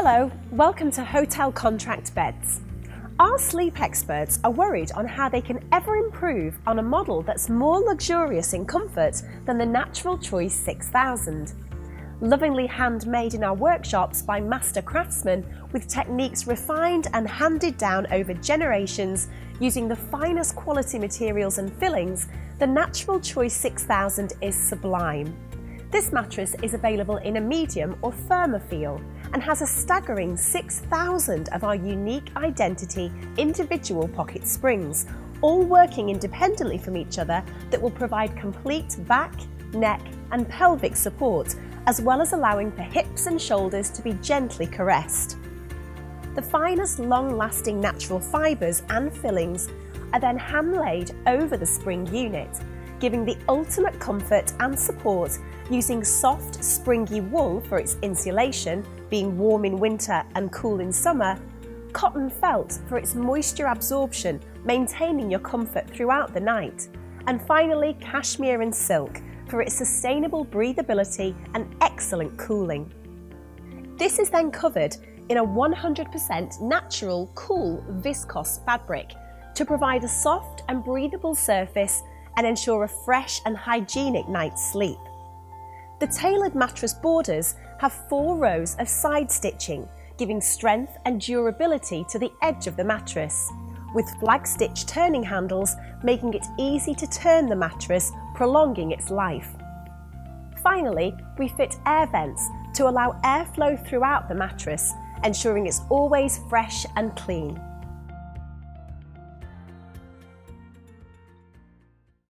Hello, welcome to HotelContractBeds. Our sleep experts are worried on how they can ever improve on a model that's more luxurious in comfort than the Natural Choice 6000. Lovingly handmade in our workshops by master craftsmen with techniques refined and handed down over generations using the finest quality materials and fillings, the Natural Choice 6000 is sublime. This mattress is available in a medium or firmer feel and has a staggering 6,000 of our unique identity individual pocket springs, all working independently from each other, that will provide complete back, neck and pelvic support, as well as allowing for hips and shoulders to be gently caressed. The finest long-lasting natural fibres and fillings are then hand-laid over the spring unit, giving the ultimate comfort and support using soft, springy wool for its insulation, being warm in winter and cool in summer, cotton felt for its moisture absorption, maintaining your comfort throughout the night, and finally cashmere and silk for its sustainable breathability and excellent cooling. This is then covered in a 100% natural, cool viscose fabric to provide a soft and breathable surface and ensure a fresh and hygienic night's sleep. The tailored mattress borders have 4 rows of side stitching, giving strength and durability to the edge of the mattress, with flag stitch turning handles making it easy to turn the mattress, prolonging its life. Finally, we fit air vents to allow airflow throughout the mattress, ensuring it's always fresh and clean.